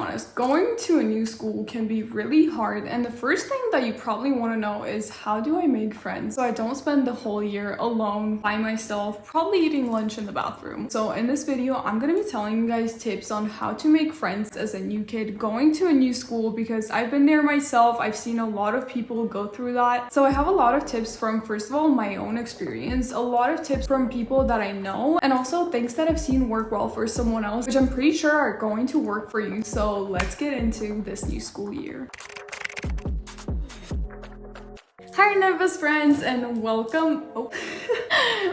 honest, going to a new school can be really hard, and the first thing that you probably want to know is, how do I make friends so I don't spend the whole year alone by myself, probably eating lunch in the bathroom? So in this video, I'm gonna be telling you guys tips on how to make friends as a new kid going to a new school, because I've been there myself. I've seen a lot of people go through that. So I have a lot of tips from, first of all, my own experience, a lot of tips from people that I know, and also things that I've seen work well for someone else, which I'm pretty sure are going to work for you. So let's get into this new school year. Hi Nebus friends, and welcome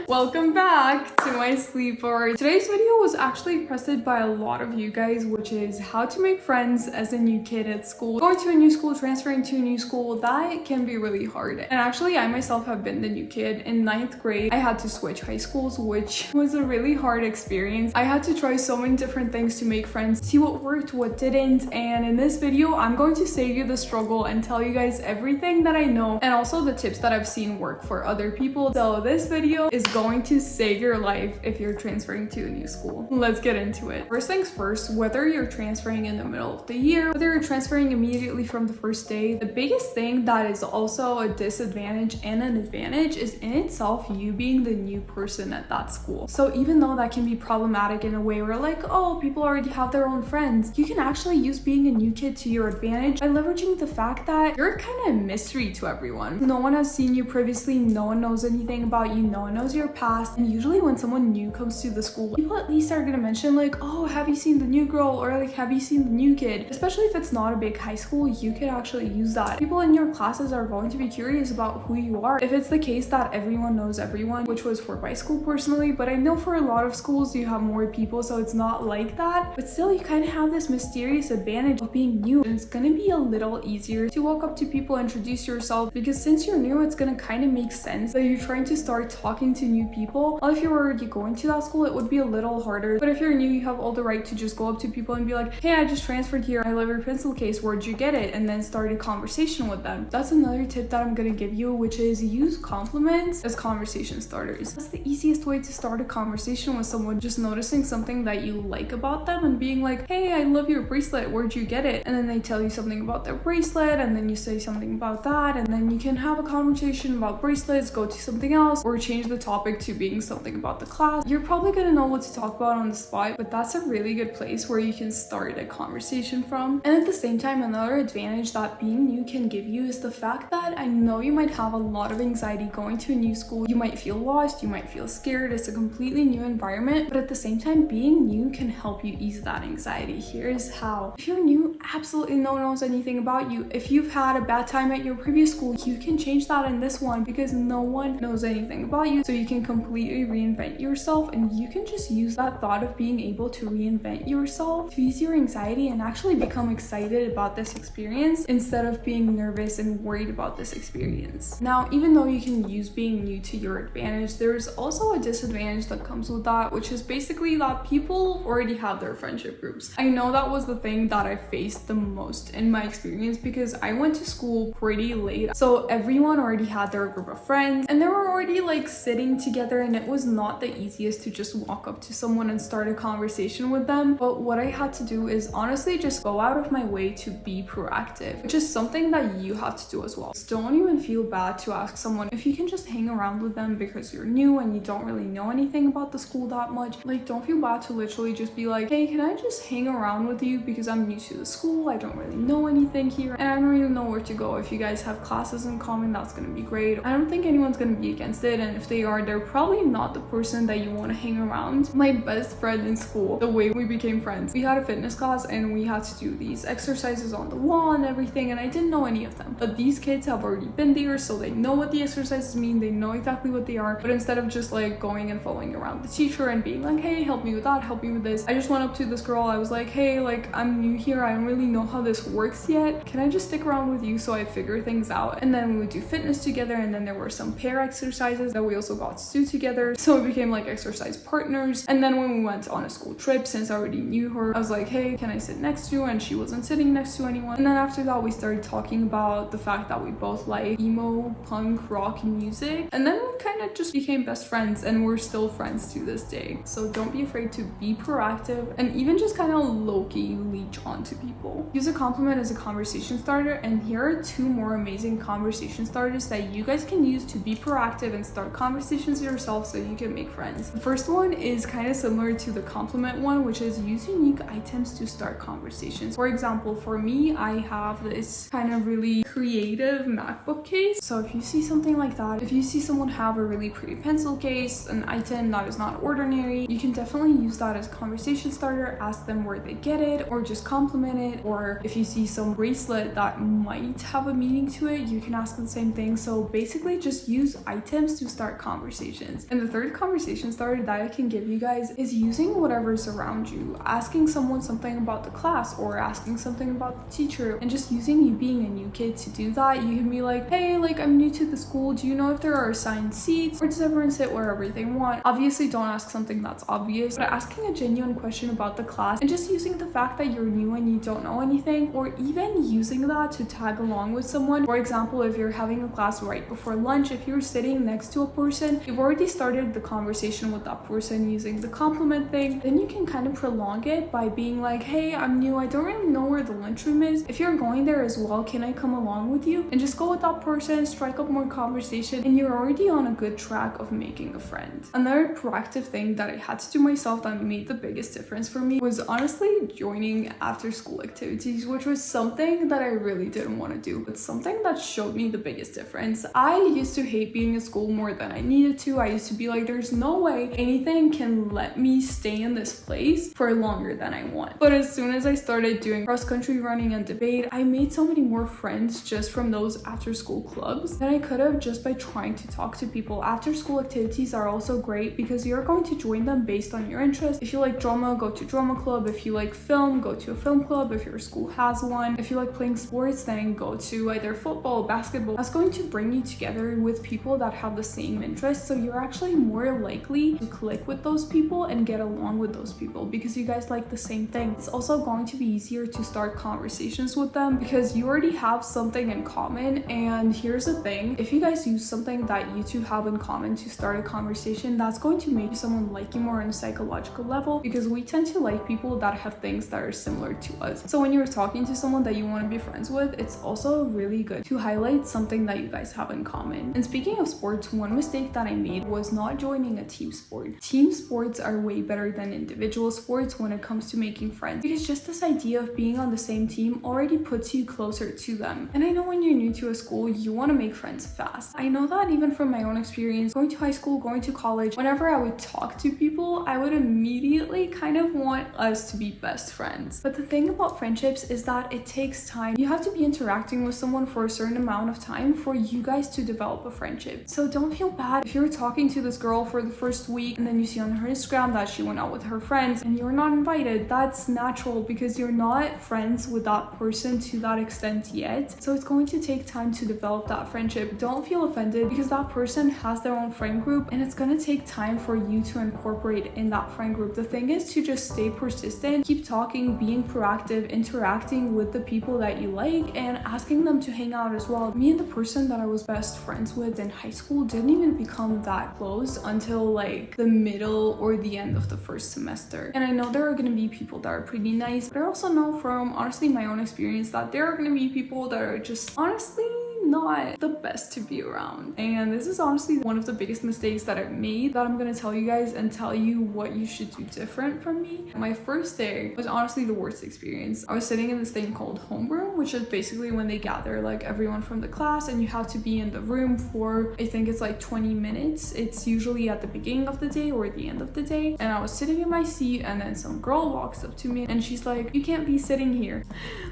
welcome back to my sleepover. Today's video was actually requested by a lot of you guys, which is how to make friends as a new kid at school. Going to a new school, transferring to a new school, that can be really hard. And actually, I myself have been the new kid. In 9th grade, I had to switch high schools, which was a really hard experience. I had to try so many different things to make friends, see what worked, what didn't, and in this video, I'm going to save you the struggle and tell you guys everything that I know, and also the tips that I've seen work for other people. So this video is going to save your life if you're transferring to a new school. Let's get into it. First things first, whether you're transferring in the middle of the year, whether you're transferring immediately from the first day, the biggest thing that is also a disadvantage and an advantage is in itself you being the new person at that school. So even though that can be problematic in a way where like, oh, people already have their own friends, you can actually use being a new kid to your advantage by leveraging the fact that you're kind of a mystery to everyone. No one has seen you previously, no one knows anything about you, no one knows your past, and usually when someone new comes to the school, people at least are gonna mention like, oh, have you seen the new girl, or like, have you seen the new kid? Especially if it's not a big high school, you could actually use that. People in your classes are going to be curious about who you are. If it's the case that everyone knows everyone, which was for my school personally, but I know for a lot of schools you have more people, so it's not like that, but still you kind of have this mysterious advantage of being new, and it's gonna be a little easier to walk up to people, introduce yourself, because since you're new, it's gonna kind of make sense that you're trying to start talking to new people. Well, if you're already going to that school, it would be a little harder, but if you're new, you have all the right to just go up to people and be like, hey, I just transferred here, I love your pencil case, where'd you get it? And then start a conversation with them. That's another tip that I'm gonna give you, which is use compliments as conversation starters. That's the easiest way to start a conversation with someone, just noticing something that you like about them and being like, hey, I love your bracelet, where'd you get it? And then they tell you something about their bracelet, and then you say something about that, and then you can have a conversation about bracelets, go to something else, or change the topic to being something about the class. You're probably gonna know what to talk about on the spot, but that's a really good place where you can start a conversation from. And at the same time, another advantage that being new can give you is the fact that I know you might have a lot of anxiety going to a new school. You might feel lost, you might feel scared, it's a completely new environment, but at the same time, being new can help you ease that anxiety. Here's how. If you're new, absolutely no one knows anything about you. If you've had a bad time at your previous school, you can change that in this one, because no one knows anything about you, so you can completely reinvent yourself, and you can just use that thought of being able to reinvent yourself to ease your anxiety and actually become excited about this experience instead of being nervous and worried about this experience. Now, even though you can use being new to your advantage, there's also a disadvantage that comes with that, which is basically that people already have their friendship groups. I know that was the thing that I faced the most in my experience, because I went to school pretty late, so everyone already had their group of friends and they were already like sitting together, and it was not the easiest to just walk up to someone and start a conversation with them. But what I had to do is honestly just go out of my way to be proactive, which is something that you have to do as well. So don't even feel bad to ask someone if you can just hang around with them because you're new and you don't really know anything about the school that much. Like, don't feel bad to literally just be like, hey, can I just hang around with you because I'm new to the school, I don't really know anything here, and I don't really know where to go. If you guys have classes in common, that's gonna be great. I don't think anyone's gonna be against it, and if they are, they're probably not the person that you want to hang around. My best friend in school, the way we became friends, we had a fitness class and we had to do these exercises on the wall and everything, and I didn't know any of them, but these kids have already been there, so they know what the exercises mean, they know exactly what they are. But instead of just like going and following around the teacher and being like, hey, help me with that, help me with this, I just went up to this girl. I was like, hey, like, I'm new here, I don't really know how this works yet, can I just stick around with you so I figure things out? And then we would do fitness together, and then there were some pair exercises that we also got to do together. So we became like exercise partners. And then when we went on a school trip, since I already knew her, I was like, hey, can I sit next to you? And she wasn't sitting next to anyone. And then after that, we started talking about the fact that we both like emo, punk, rock music. And then we kind of just became best friends, and we're still friends to this day. So don't be afraid to be proactive and even just kind of low-key leech onto people. Use a compliment as a conversation starter, and here are 2 more amazing conversation starters that you guys can use to be proactive and start conversations yourself so you can make friends. The first one is kind of similar to the compliment one, which is use unique items to start conversations. For example, for me, I have this kind of really creative MacBook case. So if you see something like that, if you see someone have a really pretty pencil case, an item that is not ordinary, you can definitely use that as a conversation starter. Ask them where they get it, or just compliment it. Or if you see some bracelet that might have a meaning to it, you can ask them the same thing. So basically just use items to start conversations. And the third conversation starter that I can give you guys is using whatever's around you. Asking someone something about the class, or asking something about the teacher, and just using you being a new kid to do that. You can be like, hey, like I'm new to the school, do you know if there are assigned seats, or does everyone sit wherever they want? Obviously don't ask something that's obvious, but asking a genuine question about the class and just using the fact that you're new and you don't know anything, or even using that to tag along with someone. For example, if you're having a class right before lunch, if you're sitting next to a person, you've already started the conversation with that person using the compliment thing, then you can kind of prolong it by being like, hey, I'm new, I don't really know where the lunchroom is. If you're going there as well, can I come along with you? And just go with that person, strike up more conversation, and you're already on a good track of making a friend. Another proactive thing that I had to do myself that made the biggest difference for me was honestly joining after school activities, which was something that I really didn't want to do, but something that showed me the biggest difference. I used to hate being in school more than I needed to. I used to be like, there's no way anything can let me stay in this place for longer than I want. But as soon as I started doing cross-country running and debate, I made so many more friends just from those after-school clubs that I could have just by trying to talk to people. After-school activities are also great because you're going to join them based on your interests. If you like drama, go to drama club. If you like film, go to a film club if your school has one. If you like playing sports, then go to either football, basketball. That's going to bring you together with people that have the same interests, so you're actually more likely to click with those people and get along with those people because you guys like the same thing. It's also going to be easier to start conversations with them because you already have something in common. And here's the thing, if you guys use something that you two have in common to start a conversation, that's going to make someone like you more on a psychological level, because we tend to like people that have things that are similar to us. So when you're talking to someone that you want to be friends with, it's also really good to highlight something that you guys have in common. And speaking of sports, one mistake that I made was not joining a team sport. Team sports are way better than individual sports when it comes to making friends, because just this idea of being on the same team already puts you closer to them. And I know when you're new to a school, you want to make friends fast. I know that even from my own experience, going to high school, going to college, whenever I would talk to people, I would immediately kind of want us to be best friends. But the thing about friendships is that it takes time. You have to be interacting with someone for a certain amount of time for you guys to develop a friendship. So don't feel bad if you're talking to this girl for the first week and then you see on her Instagram that she went out with her friends and you're not invited. That's natural because you're not friends with that person to that extent yet. So it's going to take time to develop that friendship. Don't feel offended because that person has their own friend group and it's going to take time for you to incorporate in that friend group. The thing is to just stay persistent, keep talking, being proactive, interacting with the people that you like and asking them to hang out as well. Me and the person that I was best friends with in high school didn't even become that close until like the middle or the end of the first semester. And I know there are going to be people that are pretty nice, but I also know from honestly my own experience that there are going to be people that are just honestly not the best to be around. And this is honestly one of the biggest mistakes that I've made that I'm gonna tell you guys and tell you what you should do different from me. My first day was honestly the worst experience. I was sitting in this thing called homeroom, which is basically when they gather like everyone from the class and you have to be in the room for, I think it's like 20 minutes. It's usually at the beginning of the day or the end of the day. And I was sitting in my seat and then some girl walks up to me and she's like, you can't be sitting here.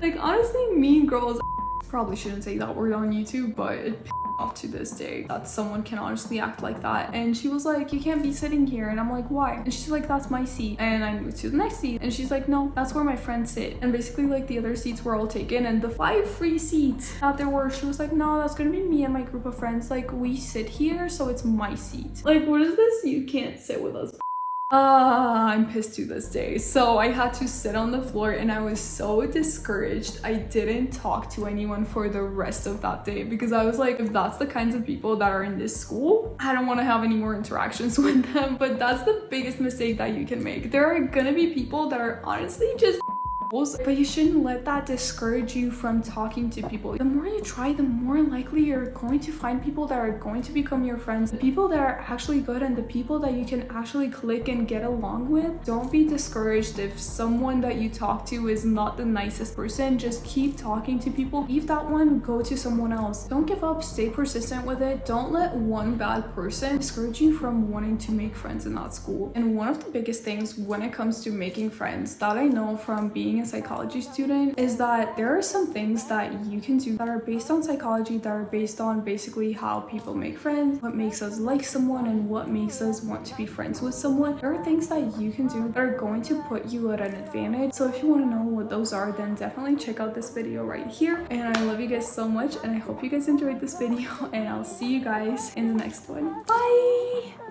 Like honestly, mean girls, probably shouldn't say that word on YouTube, but it off to this day that someone can honestly act like that. And she was like, you can't be sitting here. And I'm like, why? And she's like, that's my seat. And I moved to the next seat. And she's like, no, that's where my friends sit. And basically like the other seats were all taken, and the 5 free seats that there were, she was like, no, that's gonna be me and my group of friends. Like, we sit here, so it's my seat. Like, what is this? You can't sit with us. I'm pissed to this day. So I had to sit on the floor and I was so discouraged. I didn't talk to anyone for the rest of that day because I was like, if that's the kinds of people that are in this school, I don't want to have any more interactions with them. But that's the biggest mistake that you can make. There are gonna be people that are honestly just but you shouldn't let that discourage you from talking to people. The more you try, the more likely you're going to find people that are going to become your friends, the people that are actually good and the people that you can actually click and get along with. Don't be discouraged if someone that you talk to is not the nicest person. Just keep talking to people. Leave that one, go to someone else. Don't give up, stay persistent with it. Don't let one bad person discourage you from wanting to make friends in that school. And one of the biggest things when it comes to making friends that I know from being a psychology student is that there are some things that you can do that are based on psychology, that are based on basically how people make friends, what makes us like someone, and what makes us want to be friends with someone. There are things that you can do that are going to put you at an advantage. So if you want to know what those are, then definitely check out this video right here. And I love you guys so much, and I hope you guys enjoyed this video, and I'll see you guys in the next one. Bye!